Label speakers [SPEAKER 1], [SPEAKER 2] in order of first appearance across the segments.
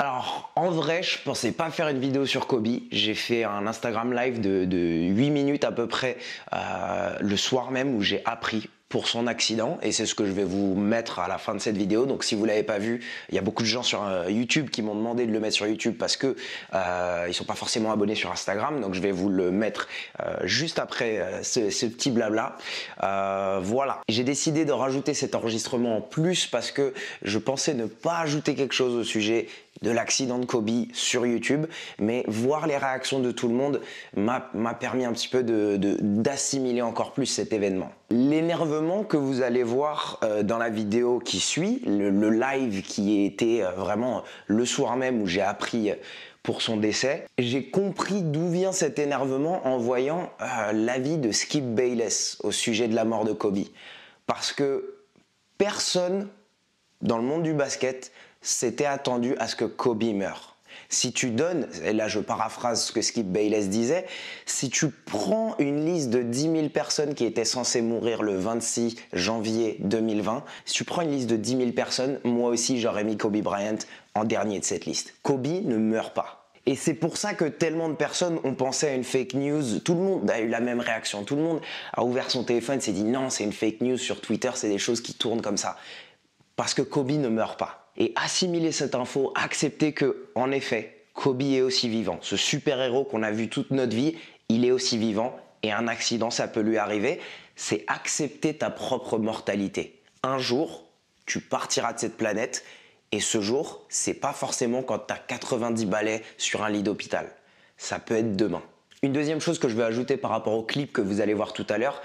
[SPEAKER 1] Alors, en vrai, je pensais pas faire une vidéo sur Kobe. J'ai fait un Instagram live de 8 minutes à peu près le soir même où j'ai appris pour son accident et c'est ce que je vais vous mettre à la fin de cette vidéo. Donc si vous l'avez pas vu, il y a beaucoup de gens sur YouTube qui m'ont demandé de le mettre sur YouTube parce que ils sont pas forcément abonnés sur Instagram. Donc je vais vous le mettre juste après ce petit blabla. Voilà. J'ai décidé de rajouter cet enregistrement en plus parce que je pensais ne pas ajouter quelque chose au sujet de l'accident de Kobe sur YouTube, mais voir les réactions de tout le monde m'a permis un petit peu d'assimiler encore plus cet événement. L'énervement que vous allez voir dans la vidéo qui suit, le live qui était vraiment le soir même où j'ai appris pour son décès, j'ai compris d'où vient cet énervement en voyant l'avis de Skip Bayless au sujet de la mort de Kobe. Parce que personne dans le monde du basket s'était attendu à ce que Kobe meure. Si tu donnes, et là je paraphrase ce que Skip Bayless disait, si tu prends une liste de 10 000 personnes qui étaient censées mourir le 26 janvier 2020, si tu prends une liste de 10 000 personnes, moi aussi j'aurais mis Kobe Bryant en dernier de cette liste. Kobe ne meurt pas. Et c'est pour ça que tellement de personnes ont pensé à une fake news. Tout le monde a eu la même réaction. Tout le monde a ouvert son téléphone et s'est dit non, c'est une fake news sur Twitter, c'est des choses qui tournent comme ça. Parce que Kobe ne meurt pas. Et assimiler cette info, accepter que, en effet, Kobe est aussi vivant. Ce super-héros qu'on a vu toute notre vie, il est aussi vivant et un accident, ça peut lui arriver. C'est accepter ta propre mortalité. Un jour, tu partiras de cette planète et ce jour, c'est pas forcément quand tu as 90 balais sur un lit d'hôpital. Ça peut être demain. Une deuxième chose que je vais ajouter par rapport au clip que vous allez voir tout à l'heure,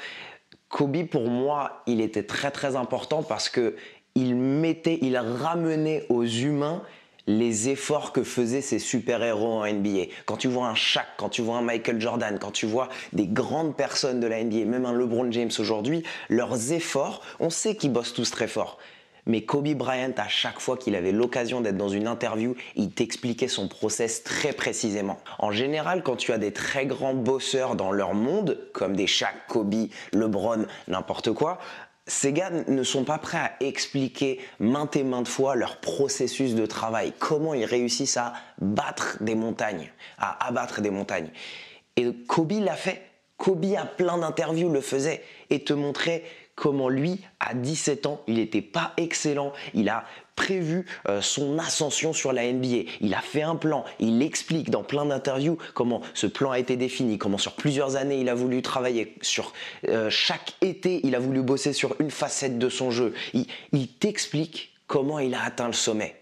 [SPEAKER 1] Kobe, pour moi, il était très important parce que il ramenait aux humains les efforts que faisaient ces super-héros en NBA. Quand tu vois un Shaq, quand tu vois un Michael Jordan, quand tu vois des grandes personnes de la NBA, même un LeBron James aujourd'hui, leurs efforts, on sait qu'ils bossent tous très fort. Mais Kobe Bryant, à chaque fois qu'il avait l'occasion d'être dans une interview, il t'expliquait son process très précisément. En général, quand tu as des très grands bosseurs dans leur monde, comme des Shaq, Kobe, LeBron, n'importe quoi, ces gars ne sont pas prêts à expliquer maintes et maintes fois leur processus de travail, comment ils réussissent à battre des montagnes, à abattre des montagnes. Et Kobe l'a fait. Kobe, à plein d'interviews, le faisait et te montrait comment lui, à 17 ans, il n'était pas excellent. Il a prévu son ascension sur la NBA. Il a fait un plan. Il explique dans plein d'interviews comment ce plan a été défini, comment sur plusieurs années il a voulu travailler. Sur chaque été, il a voulu bosser sur une facette de son jeu. Il t'explique comment il a atteint le sommet.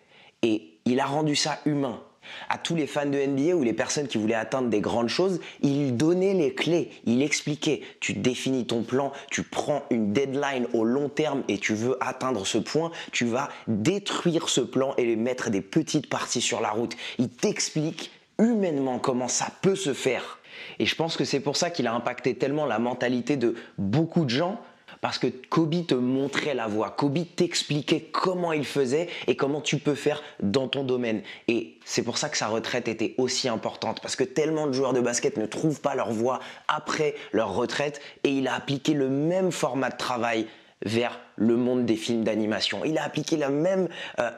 [SPEAKER 1] Et il a rendu ça humain. À tous les fans de NBA ou les personnes qui voulaient atteindre des grandes choses, il donnait les clés, il expliquait, tu définis ton plan, tu prends une deadline au long terme et tu veux atteindre ce point, tu vas détruire ce plan et mettre des petites parties sur la route. Il t'explique humainement comment ça peut se faire. Et je pense que c'est pour ça qu'il a impacté tellement la mentalité de beaucoup de gens. Parce que Kobe te montrait la voie, Kobe t'expliquait comment il faisait et comment tu peux faire dans ton domaine. Et c'est pour ça que sa retraite était aussi importante, parce que tellement de joueurs de basket ne trouvent pas leur voie après leur retraite et il a appliqué le même format de travail vers le monde des films d'animation. Il a appliqué la même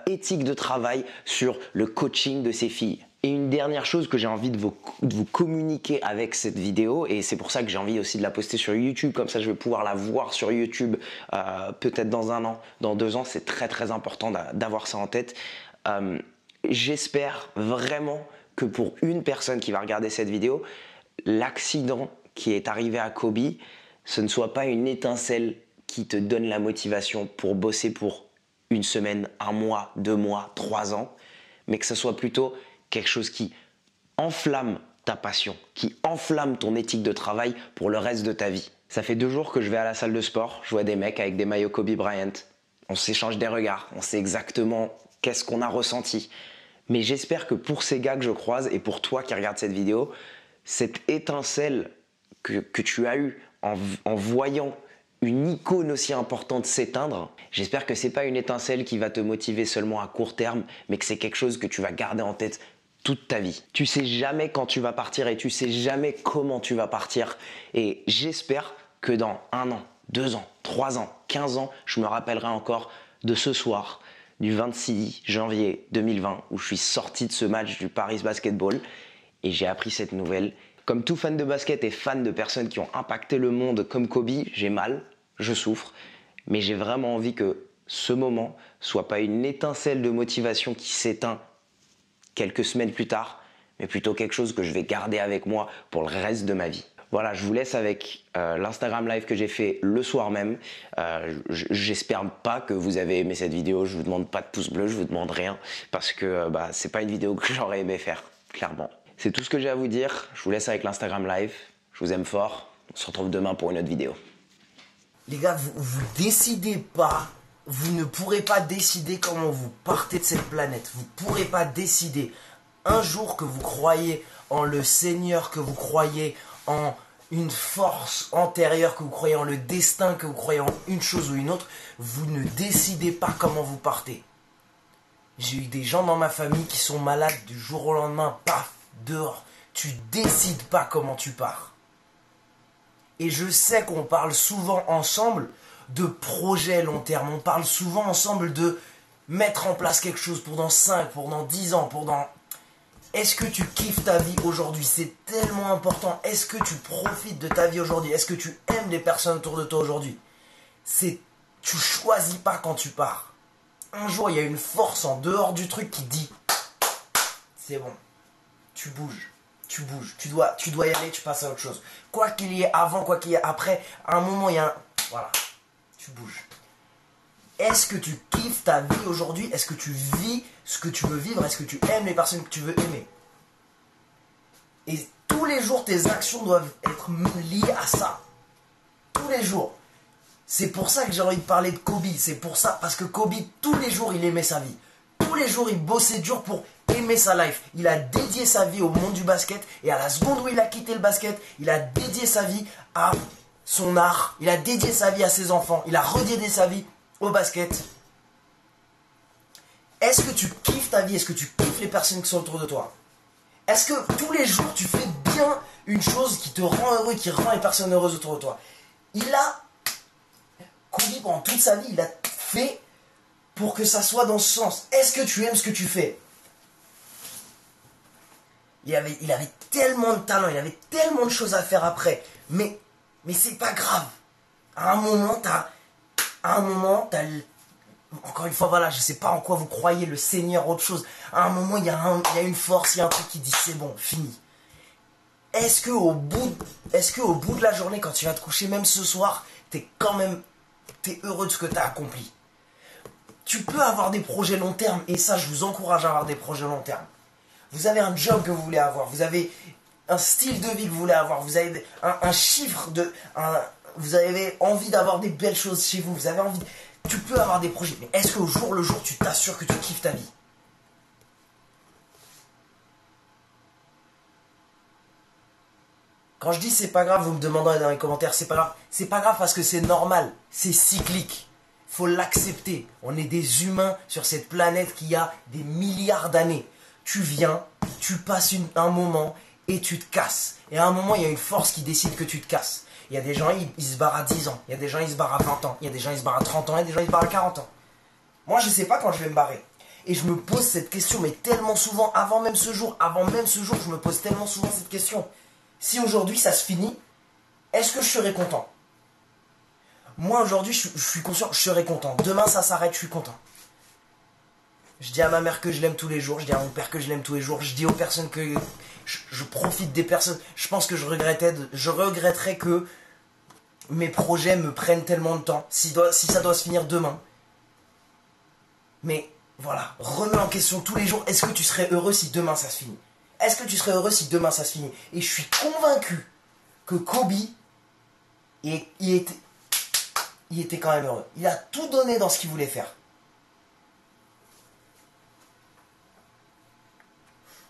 [SPEAKER 1] éthique de travail sur le coaching de ses filles. Et une dernière chose que j'ai envie de vous communiquer avec cette vidéo, et c'est pour ça que j'ai envie aussi de la poster sur YouTube, comme ça je vais pouvoir la voir sur YouTube peut-être dans 1 an, dans 2 ans, c'est très important d'avoir ça en tête. J'espère vraiment que pour une personne qui va regarder cette vidéo, l'accident qui est arrivé à Kobe, ce ne soit pas une étincelle qui te donne la motivation pour bosser pour 1 semaine, 1 mois, 2 mois, 3 ans, mais que ce soit plutôt quelque chose qui enflamme ta passion, qui enflamme ton éthique de travail pour le reste de ta vie. Ça fait 2 jours que je vais à la salle de sport, je vois des mecs avec des maillots Kobe Bryant, on s'échange des regards, on sait exactement qu'est-ce qu'on a ressenti. Mais j'espère que pour ces gars que je croise et pour toi qui regardes cette vidéo, cette étincelle que tu as eue en voyant une icône aussi importante s'éteindre, j'espère que c'est pas une étincelle qui va te motiver seulement à court terme, mais que c'est quelque chose que tu vas garder en tête toute ta vie. Tu sais jamais quand tu vas partir et tu sais jamais comment tu vas partir. Et j'espère que dans 1 an, 2 ans, 3 ans, 15 ans, je me rappellerai encore de ce soir, du 26 janvier 2020 où je suis sorti de ce match du Paris Basketball et j'ai appris cette nouvelle. Comme tout fan de basket et fan de personnes qui ont impacté le monde comme Kobe, j'ai mal, je souffre, mais j'ai vraiment envie que ce moment soit pas une étincelle de motivation qui s'éteint quelques semaines plus tard, mais plutôt quelque chose que je vais garder avec moi pour le reste de ma vie. Voilà, je vous laisse avec l'Instagram live que j'ai fait le soir même. J'espère pas que vous avez aimé cette vidéo. Je vous demande pas de pouce bleu, je vous demande rien parce que c'est pas une vidéo que j'aurais aimé faire, clairement. C'est tout ce que j'ai à vous dire. Je vous laisse avec l'Instagram live. Je vous aime fort. On se retrouve demain pour une autre vidéo.
[SPEAKER 2] Les gars, vous décidez pas, vous ne pourrez pas décider comment vous partez de cette planète. Vous pourrez pas décider un jour que vous croyez en le Seigneur, que vous croyez en une force antérieure, que vous croyez en le destin, que vous croyez en une chose ou une autre. Vous ne décidez pas comment vous partez. J'ai eu des gens dans ma famille qui sont malades du jour au lendemain, paf, dehors. Tu décides pas comment tu pars. Et je sais qu'on parle souvent ensemble de projets long terme. On parle souvent ensemble de mettre en place quelque chose pour dans 5, pour dans 10 ans, pour dans... Est-ce que tu kiffes ta vie aujourd'hui? C'est tellement important. Est-ce que tu profites de ta vie aujourd'hui? Est-ce que tu aimes les personnes autour de toi aujourd'hui? Tu choisis pas quand tu pars. Un jour, il y a une force en dehors du truc qui dit c'est bon, tu bouges. Tu bouges, tu dois y aller, tu passes à autre chose. Quoi qu'il y ait avant, quoi qu'il y ait après, à un moment, il y a un... Voilà, tu bouges. Est-ce que tu kiffes ta vie aujourd'hui? Est-ce que tu vis ce que tu veux vivre? Est-ce que tu aimes les personnes que tu veux aimer? Et tous les jours, tes actions doivent être liées à ça. Tous les jours. C'est pour ça que j'ai envie de parler de Kobe. C'est pour ça, parce que Kobe, tous les jours, il aimait sa vie. Tous les jours, il bossait dur pour aimer sa life. Il a dédié sa vie au monde du basket. Et à la seconde où il a quitté le basket, il a dédié sa vie à son art. Il a dédié sa vie à ses enfants. Il a redédié sa vie au basket. Est-ce que tu kiffes ta vie? Est-ce que tu kiffes les personnes qui sont autour de toi? Est-ce que tous les jours, tu fais bien une chose qui te rend heureux, qui rend les personnes heureuses autour de toi? Kobe, pendant toute sa vie, il a fait pour que ça soit dans ce sens. Est-ce que tu aimes ce que tu fais? Il avait tellement de talent, il avait tellement de choses à faire après. Mais c'est pas grave. À un moment, encore une fois, voilà, je sais pas en quoi vous croyez, le Seigneur, autre chose. À un moment, il y a une force, il y a un truc qui dit c'est bon, fini. Est-ce que au bout de la journée, quand tu vas te coucher, même ce soir, t'es heureux de ce que t'as accompli? Tu peux avoir des projets long terme, et ça, je vous encourage à avoir des projets long terme. Vous avez un job que vous voulez avoir, vous avez un style de vie que vous voulez avoir, vous avez un chiffre vous avez envie d'avoir des belles choses chez vous, tu peux avoir des projets, mais est-ce qu'au jour le jour, tu t'assures que tu kiffes ta vie? Quand je dis c'est pas grave, vous me demandez dans les commentaires, c'est pas grave. C'est pas grave parce que c'est normal, c'est cyclique. Faut l'accepter. On est des humains sur cette planète qui a des milliards d'années. Tu viens, tu passes un moment et tu te casses. Et à un moment, il y a une force qui décide que tu te casses. Il y a des gens, ils se barrent à 10 ans. Il y a des gens, ils se barrent à 20 ans. Il y a des gens, ils se barrent à 30 ans. Il y a des gens, ils se barrent à 40 ans. Moi, je sais pas quand je vais me barrer. Et je me pose cette question, mais tellement souvent, avant même ce jour, je me pose tellement souvent cette question. Si aujourd'hui, ça se finit, est-ce que je serai content? Moi, aujourd'hui, je suis conscient, je serai content. Demain, ça s'arrête, je suis content. Je dis à ma mère que je l'aime tous les jours. Je dis à mon père que je l'aime tous les jours. Je dis aux personnes que je profite des personnes. Je pense que je regretterais que mes projets me prennent tellement de temps. Si ça doit se finir demain. Mais voilà, remets en question tous les jours. Est-ce que tu serais heureux si demain ça se finit? Est-ce que tu serais heureux si demain ça se finit? Et je suis convaincu que Kobe, il était quand même heureux. Il a tout donné dans ce qu'il voulait faire.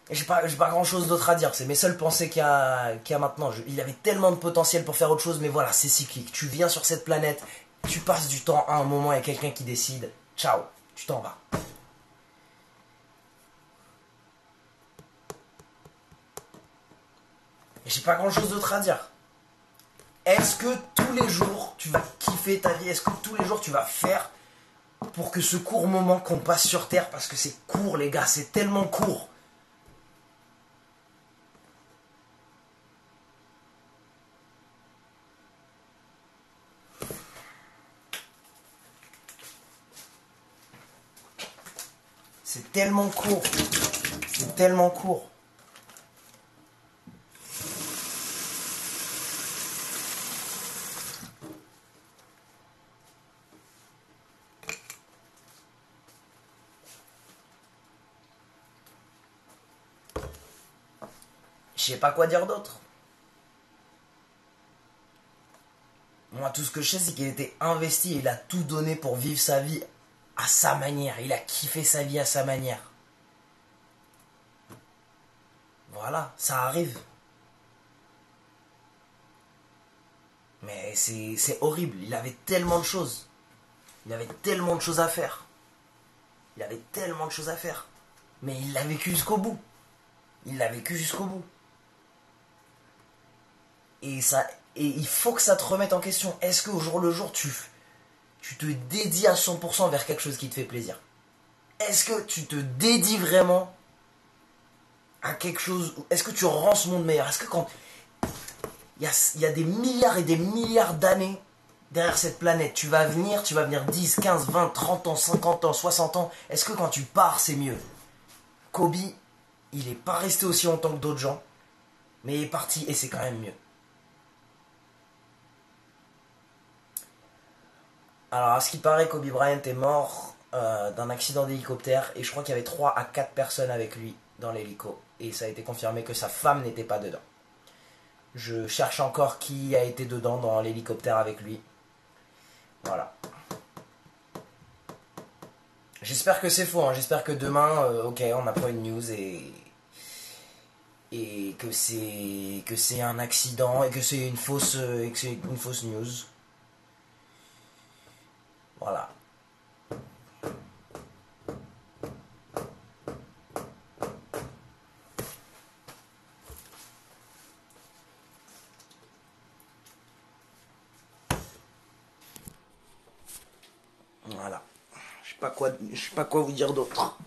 [SPEAKER 2] Et j'ai pas grand chose d'autre à dire. C'est mes seules pensées qu'il y a maintenant. Il avait tellement de potentiel pour faire autre chose, mais voilà, c'est cyclique. Tu viens sur cette planète, tu passes du temps à un moment, il y a quelqu'un qui décide. Ciao, tu t'en vas. Et j'ai pas grand chose d'autre à dire. Est-ce que tous les jours tu vas kiffer ta vie? Est-ce que tous les jours tu vas faire pour que ce court moment qu'on passe sur Terre, parce que c'est court les gars, c'est tellement court. C'est tellement court. C'est tellement court. Je sais pas quoi dire d'autre. Moi, tout ce que je sais, c'est qu'il était investi et il a tout donné pour vivre sa vie à sa manière. Il a kiffé sa vie à sa manière. Voilà, ça arrive. Mais c'est horrible. Il avait tellement de choses. Il avait tellement de choses à faire. Il avait tellement de choses à faire. Mais il l'a vécu jusqu'au bout. Il l'a vécu jusqu'au bout. Et il faut que ça te remette en question. Est-ce qu'au jour le jour, tu te dédies à 100% vers quelque chose qui te fait plaisir? Est-ce que tu te dédies vraiment à quelque chose? Est-ce que tu rends ce monde meilleur? Est-ce que quand il y a des milliards et des milliards d'années derrière cette planète, tu vas venir 10, 15, 20, 30 ans, 50 ans, 60 ans, est-ce que quand tu pars, c'est mieux? Kobe, il n'est pas resté aussi longtemps que d'autres gens, mais il est parti et c'est quand même mieux. Alors, à ce qui paraît, Kobe Bryant est mort d'un accident d'hélicoptère et je crois qu'il y avait 3 à 4 personnes avec lui dans l'hélico. Et ça a été confirmé que sa femme n'était pas dedans. Je cherche encore qui a été dedans dans l'hélicoptère avec lui. Voilà. J'espère que c'est faux, hein. J'espère que demain, ok, on apprend une news et que c'est un accident et que c'est une fausse news. Voilà. Voilà. Je sais pas quoi vous dire d'autre.